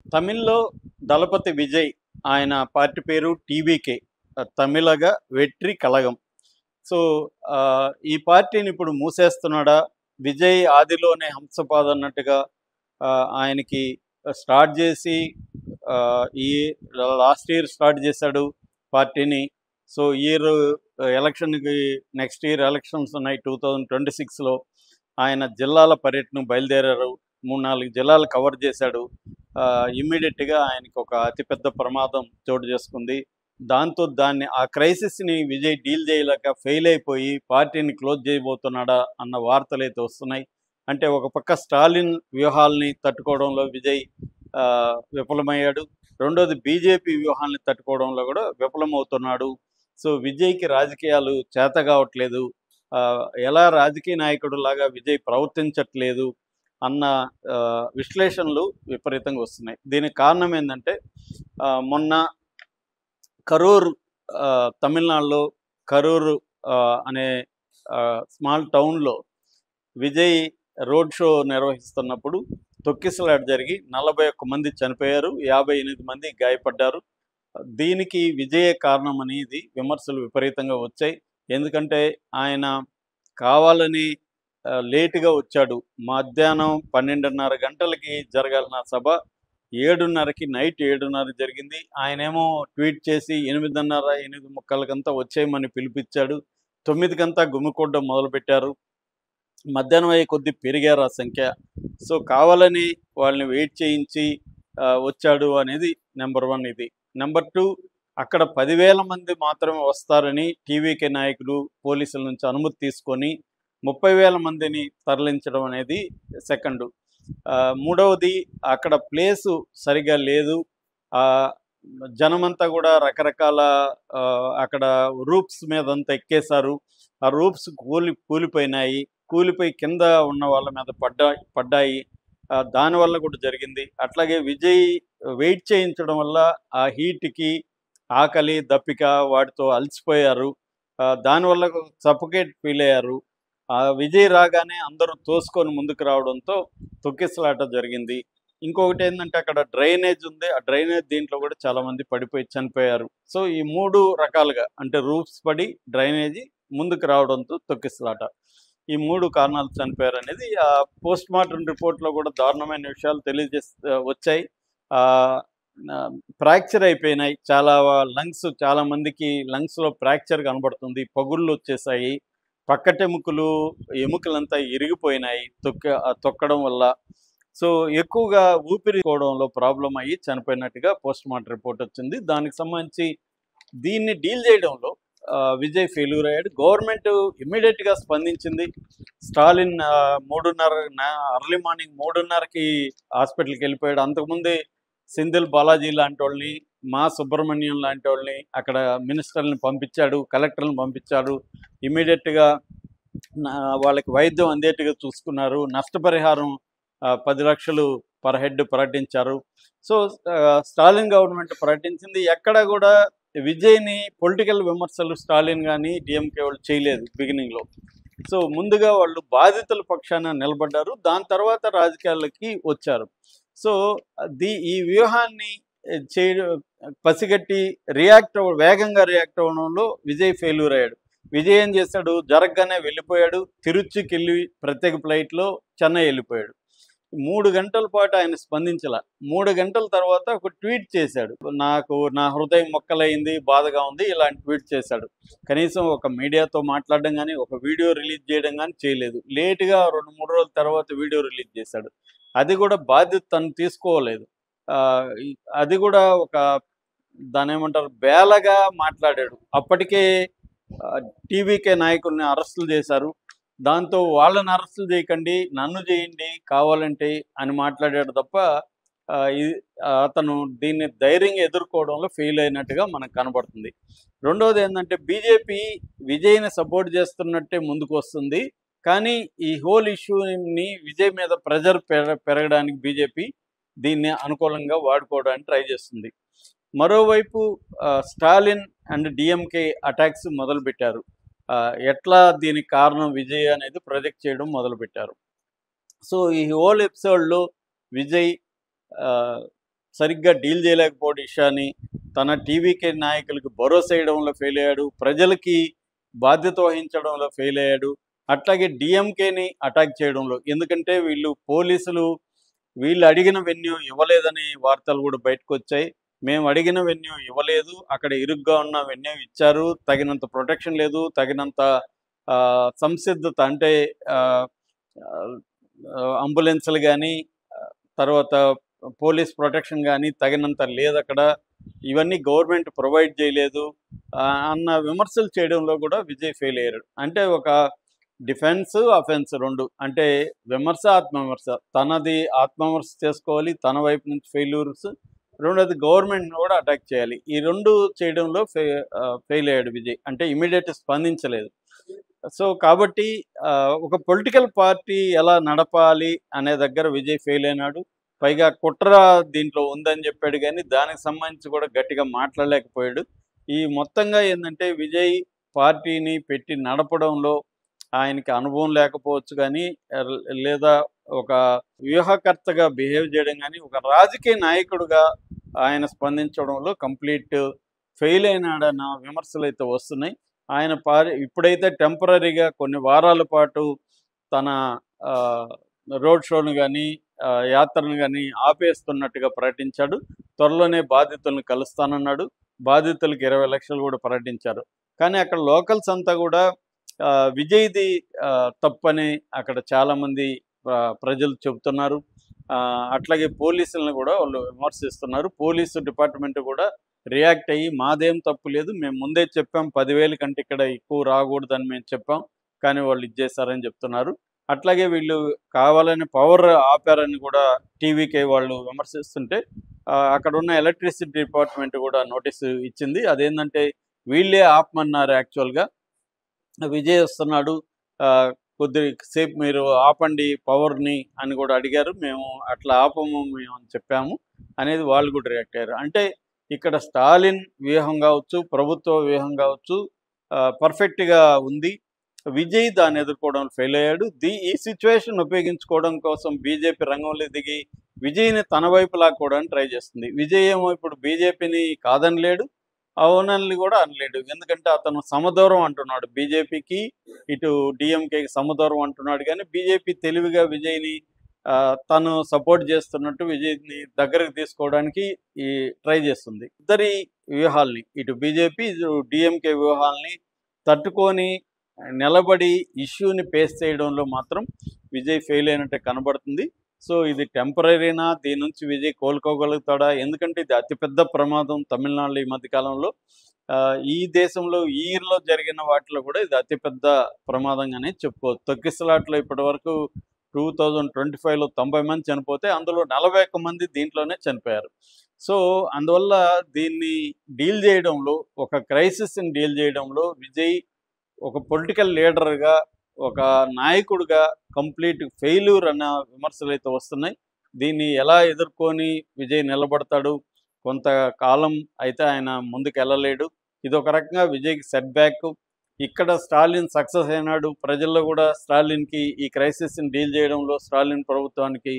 తమిళ్‌లో 'దళపతి విజయ్' ఆయన పార్టీ పేరు టీవీకే. తమిళగ వెట్రి కళగం. సో, ఈ పార్టీని ఇప్పుడు మూసేస్తున్నాడా? విజయ్ ఆదిలోనే హంసపాద్ అన్నట్టుగా ఆయనకి స్టార్ట్ చేసి ఈ లాస్ట్ ఇయర్ స్టార్ట్ చేశాడు పార్టీని. సో, ఎలక్షన్‌కి నెక్స్ట్ ఇయర్ ఎలక్షన్స్ ఉన్నాయి 2026లో. ఆయన జిల్లాల పర్యటనకు బయలుదేరారు. 3, 4 జిల్లాలు కవర్ చేశాడు. ఇమ్మీడియట్‌గా ఆయనకి ఒక అతిపెద్ద ప్రమాదం చోటు చేసుకుంది. దాంతో ఆ క్రైసిస్‌ని విజయ్ డీల్ చేయలేక ఫెయిల్ అయిపోయి పార్టీని క్లోజ్ చేయబోతున్నాడా అన్న వార్తలైతే వస్తున్నాయి. అంటే ఒక పక్క స్టాలిన్ వ్యూహాల్ని తట్టుకోవడంలో విజయ్ విఫలమయ్యాడు. రెండోది బీజేపీ వ్యూహాల్ని తట్టుకోవడంలో కూడా విఫలమవుతున్నాడు. సో, విజయ్‌కి రాజకీయాలు చేత కావట్లేదు. ఎలా రాజకీయ నాయకుడిలాగా విజయ్ ప్రవర్తించట్లేదు అన్న విశ్లేషణలు విపరీతంగా వస్తున్నాయి. దీనికి కారణం ఏందంటే మొన్న కరూర్ తమిళనాడులో కరూర్ అనే స్మాల్ టౌన్‌లో విజయ్ రోడ్ షో నిర్వహిస్తున్నప్పుడు తొక్కిసలాట జరిగి 41 మంది చనిపోయారు. 58 మంది గాయపడ్డారు. దీనికి విజయే కారణం అనేది విమర్శలు విపరీతంగా వచ్చాయి. ఎందుకంటే ఆయన కావాలని లేట్‌గా వచ్చాడు. మధ్యాహ్నం 12:30 గంటలకి జరగాల్సిన సభ 7:30కి నైట్ 7:30 జరిగింది. ఆయనేమో ట్వీట్ చేసి 8:30, 8:45కంతా వచ్చేయమని పిలిపిచ్చాడు. 9కంతా గుమికూడడం మొదలుపెట్టారు. మధ్యాహ్నం అయ్యే కొద్దీ పెరిగారు ఆ సంఖ్య. సో, కావాలని వాళ్ళని వెయిట్ చేయించి వచ్చాడు అనేది నెంబర్ 1 ఇది. నెంబర్ 2 అక్కడ 10,000 మంది మాత్రమే వస్తారని టీవీకే నాయకులు పోలీసుల నుంచి అనుమతి తీసుకొని 30,000 మందిని తరలించడం అనేది సెకండు. మూడవది అక్కడ ప్లేసు సరిగ్గా లేదు. జనమంతా కూడా రకరకాల అక్కడ రూఫ్స్ మీదంతా ఎక్కేశారు. ఆ రూఫ్స్ కూలిపోయినాయి. కూలిపోయి కింద ఉన్న వాళ్ళ మీద పడ్డాయి. దానివల్ల కూడా జరిగింది. అట్లాగే విజయ్ వెయిట్ చేయించడం వల్ల ఆ హీట్‌కి ఆకలి, దప్పిక వాటితో అలసిపోయారు. దానివల్ల సఫోకేట్ ఫీల్ అయ్యారు. విజయ్ రాగానే అందరూ తోసుకొని ముందుకు రావడంతో తొక్కిసలాట జరిగింది. ఇంకొకటి ఏంటంటే అక్కడ డ్రైనేజ్ ఉంది. ఆ డ్రైనేజ్ దీంట్లో కూడా చాలామంది పడిపోయి చనిపోయారు. సో, ఈ 3 రకాలుగా అంటే రూఫ్స్ పడి, డ్రైనేజీ, ముందుకు రావడంతో తొక్కిసలాట. ఈ 3 కారణాలు చనిపోయారనేది పోస్ట్‌మార్టం రిపోర్ట్‌లో కూడా దారుణమైన విషయాలు వచ్చాయి. ఫ్రాక్చర్ అయిపోయినాయి. చాలా మందికి లంగ్స్‌లో ఫ్రాక్చర్ కనబడుతుంది. పగుళ్ళు వచ్చేసాయి. పక్కటెముకలు, ఎముకలంతా ఇరిగిపోయినాయి తొక్కడం వల్ల. సో, ఎక్కువగా ఊపిరికోవడంలో ప్రాబ్లమ్ అయ్యి చనిపోయినట్టుగా పోస్ట్‌మార్టం రిపోర్ట్ వచ్చింది. దానికి సంబంధించి దీన్ని డీల్ చేయడంలో విజయ్ ఫెయిల్యూర్ అయ్యాడు. గవర్నమెంట్ ఇమ్మీడియట్‌గా స్పందించింది. స్టాలిన్ 3:30 అర్లీ మార్నింగ్ 3:30కి హాస్పిటల్‌కి వెళ్ళిపోయాడు. అంతకుముందే సెంధిల్ బాలాజీ లాంటోళ్ళని, మా సుబ్రహ్మణ్యం లాంటోళ్ళని అక్కడ మినిస్టర్‌లని పంపించాడు, కలెక్టర్‌లని పంపించాడు. ఇమ్మీడియట్‌గా వాళ్ళకి వైద్యం అందేట్టుగా చూసుకున్నారు. నష్టపరిహారం 10 లక్షలు పర్ హెడ్ ప్రకటించారు. సో, స్టాలిన్ గవర్నమెంట్ ప్రకటించింది. ఎక్కడ కూడా విజయ్‌ని పొలిటికల్ విమర్శలు స్టాలిన్ గానీ, డీఎంకే వాళ్ళు చేయలేదు బిగినింగ్‌లో. సో, ముందుగా వాళ్ళు బాధితుల పక్షాన నిలబడ్డారు. దాని తర్వాత రాజకీయాలకి వచ్చారు. సో, ఈ వ్యూహాన్ని పసిగట్టి వేగంగా రియాక్ట్ అవ్వడంలో విజయ్ ఫెయిల్యూర్ అయ్యాడు. విజయ్ ఏం చేశాడు? జరగగానే వెళ్ళిపోయాడు. తిరుచికెళ్ళి ప్రత్యేక ఫ్లైట్‌లో చెన్నై వెళ్ళిపోయాడు. 3 గంటల పాటు ఆయన స్పందించలా. 3 గంటల తర్వాత ఒక ట్వీట్ చేశాడు. నా హృదయం మొక్కలైంది, బాధగా ఉంది, ఇలాంటి ట్వీట్ చేశాడు. కనీసం ఒక మీడియాతో మాట్లాడడం గానీ, ఒక వీడియో రిలీజ్ చేయడం గానీ చేయలేదు. లేట్‌గా 2, 3 రోజుల తర్వాత వీడియో రిలీజ్ చేశాడు. అది కూడా బాధ్యత తను తీసుకోలేదు. అది కూడా దాన్నేమంటారు, బేలగా మాట్లాడాడు. అప్పటికే టీవీకే నాయకుల్ని అరెస్టులు చేశారు. దాంతో వాళ్ళని అరెస్టులు చేయకండి, నన్ను చేయండి కావాలంటే అని మాట్లాడాడు తప్ప అతను దీన్ని ధైర్యంగా ఎదుర్కోవడంలో ఫెయిల్ అయినట్టుగా మనకు కనబడుతుంది. రెండవది ఏంటంటే బీజేపీ విజయ్‌ని సపోర్ట్ చేస్తున్నట్టే ముందుకు వస్తుంది. కానీ ఈ హోల్ ఇష్యూని విజయ్ మీద ప్రెజర్ పెరగడానికి బీజేపీ దీన్ని అనుకూలంగా వాడుకోవడానికి ట్రై చేస్తుంది. మరోవైపు స్టాలిన్ అండ్ డిఎంకే అటాక్స్ మొదలుపెట్టారు. ఎట్లా దీనికి కారణం విజయ్ అనేది ప్రొజెక్ట్ చేయడం మొదలుపెట్టారు. సో, ఈ హోల్ ఎపిసోడ్‌లో విజయ్ సరిగ్గా డీల్ చేయలేకపోవడం ఇషాని, తన టీవీకే నాయకులకు భరోసా ఇవ్వడంలో ఫెయిల్ అయ్యాడు, ప్రజలకి బాధ్యత వహించడంలో ఫెయిల్ అయ్యాడు. అట్లాగే డీఎంకేని అటాక్ చేయడంలో, ఎందుకంటే పోలీసులు వీళ్ళు అడిగిన వెన్యూ ఇవ్వలేదని వార్తలు కూడా బయటకొచ్చాయి. మేము అడిగిన వెన్యూ ఇవ్వలేదు, అక్కడ ఇరుగ్గా ఉన్న వెన్యూ ఇచ్చారు, తగినంత ప్రొటెక్షన్ లేదు, తగినంత సంసిద్ధత అంటే ఆహ్, ఆహ్, అంబులెన్స్‌లు గానీ, తర్వాత పోలీస్ ప్రొటెక్షన్ గానీ తగినంత లేదక్కడ. ఇవన్నీ గవర్నమెంట్ ప్రొవైడ్ చేయలేదు అన్న విమర్శలు చేయడంలో కూడా విజయ్ ఫెయిల్ అయ్యారు. అంటే ఒక డిఫెన్స్, అఫెన్స్ 2 అంటే విమర్శ, ఆత్మవిమర్శ. తనది ఆత్మవిమర్శ చేసుకోవాలి, తన వైపు నుంచి ఫెయిల్యూర్స్. రెండోది గవర్నమెంట్‌ని కూడా అటాక్ చేయాలి. ఈ 2 చేయడంలో ఫెయిల్ అయ్యాడు విజయ్. అంటే ఇమ్మీడియేట్‌గా స్పందించలేదు. సో, కాబట్టి ఒక పొలిటికల్ పార్టీ ఎలా నడపాలి అనే దగ్గర విజయ్ ఫెయిల్ అయినాడు. పైగా కుట్ర దీంట్లో ఉందని చెప్పాడు గానీ, దానికి సంబంధించి కూడా గట్టిగా మాట్లాడలేకపోయాడు. ఈ మొత్తంగా ఏందంటే విజయ్ పార్టీని పెట్టి నడపడంలో ఆయనకి అనుభవం లేకపోవచ్చు గానీ, లేదా ఒక వ్యూహకర్తగా బిహేవ్ చేయడం గానీ, ఒక రాజకీయ నాయకుడుగా ఆయన స్పందించడంలో కంప్లీట్ ఫెయిల్ అయినాడన్న విమర్శలైతే వస్తున్నాయి. ఆయన ఇప్పుడైతే టెంపరరీగా కొన్ని వారాల పాటు తన ఆహ్, రోడ్ షోను గానీ, యాత్రను గానీ ఆపేస్తున్నట్టుగా ప్రకటించాడు. త్వరలోనే బాధితులను కలుస్తానన్నాడు. బాధితులకు 20 లక్షలు కూడా ప్రకటించారు. కానీ అక్కడ లోకల్స్ అంతా కూడా విజయ్‌ది తప్పని అక్కడ చాలామంది ప్రజలు చెబుతున్నారు. అట్లాగే పోలీసులను కూడా వాళ్ళు విమర్శిస్తున్నారు. పోలీసు డిపార్ట్‌మెంట్ కూడా రియాక్ట్ అయ్యి మాదేం తప్పు లేదు, మేము ముందే చెప్పాం 10,000 కంటే ఇక్కడ ఎక్కువ రాకూడదని మేము చెప్పాం, కానీ వాళ్ళు ఇది చేశారని చెప్తున్నారు. అట్లాగే వీళ్ళు కావాలని పవర్ ఆపారని కూడా టీవీకే వాళ్ళు విమర్శిస్తుంటే అక్కడున్న ఎలక్ట్రిసిటీ డిపార్ట్‌మెంట్ కూడా నోటీసు ఇచ్చింది. అదేంటంటే వీళ్ళే ఆపమన్నారు యాక్చువల్‌గా. విజయ్ వస్తున్నాడు, కొద్దిసేపు మీరు ఆపండి పవర్‌ని అని కూడా అడిగారు. మేము అట్లా ఆపము మేము అని చెప్పాము అనేది వాళ్ళు కూడా రియాక్ట్ అయ్యారు. అంటే ఇక్కడ స్టాలిన్ వ్యూహం కావచ్చు, ప్రభుత్వ వ్యూహం కావచ్చు పర్ఫెక్ట్‌గా ఉంది. విజయ్ దాన్ని ఎదుర్కోవడంలో ఫెయిల్ అయ్యాడు. ఈ సిచ్యువేషన్ ఉపయోగించుకోవడం కోసం బీజేపీ రంగంలో దిగి విజయ్‌ని తన వైపు లాక్కోవడానికి ట్రై చేస్తుంది. విజయ్ ఏమో ఇప్పుడు బీజేపీని కాదనలేడు, అవునని కూడా అనలేడు. ఎందుకంటే అతను సమదూరం అంటున్నాడు. బీజేపీకి ఇటు డీఎంకేకి సమదూరం అంటున్నాడు కానీ, బీజేపీ తెలివిగా విజయ్‌ని తను సపోర్ట్ చేస్తున్నట్టు విజయ్‌ని దగ్గరకు తీసుకోవడానికి ట్రై చేస్తుంది. ఇద్దరి వ్యూహాల్ని, ఇటు బీజేపీ, ఇటు డీఎంకే వ్యూహాల్ని తట్టుకొని నిలబడి ఇష్యూని ఫేస్ చేయడంలో మాత్రం విజయ్ ఫెయిల్ అయినట్టే కనబడుతుంది. సో ఇది టెంపరరీనా? దీని నుంచి విజయ్ కోలుకోగలుగుతాడా? ఎందుకంటే ఇది అతిపెద్ద ప్రమాదం తమిళనాడులో ఈ మధ్య కాలంలో. ఈ దేశంలో ఈ ఇయర్‌లో జరిగిన వాటిలో కూడా ఇది అతిపెద్ద ప్రమాదంగానే చెప్పుకోవచ్చు. తొక్కిసలాటలో ఇప్పటివరకు 2025లో 90 మంది చనిపోతే అందులో 41 మంది దీంట్లోనే చనిపోయారు. సో అందువల్ల దీన్ని డీల్ చేయడంలో, ఒక క్రైసిస్‌ని డీల్ చేయడంలో విజయ్ ఒక పొలిటికల్ లీడర్‌గా, ఒక నాయకుడిగా కంప్లీట్ ఫెయిల్యూర్ అన్న విమర్శలైతే వస్తున్నాయి. దీన్ని ఎలా ఎదుర్కొని విజయ్ నిలబడతాడు? కొంతకాలం అయితే ఆయన ముందుకెళ్ళలేడు. ఇదొక రకంగా విజయ్‌కి సెట్ బ్యాక్. ఇక్కడ స్టాలిన్ సక్సెస్ అయినాడు. ప్రజల్లో కూడా స్టాలిన్‌కి ఈ క్రైసిస్‌ని డీల్ చేయడంలో స్టాలిన్ ప్రభుత్వానికి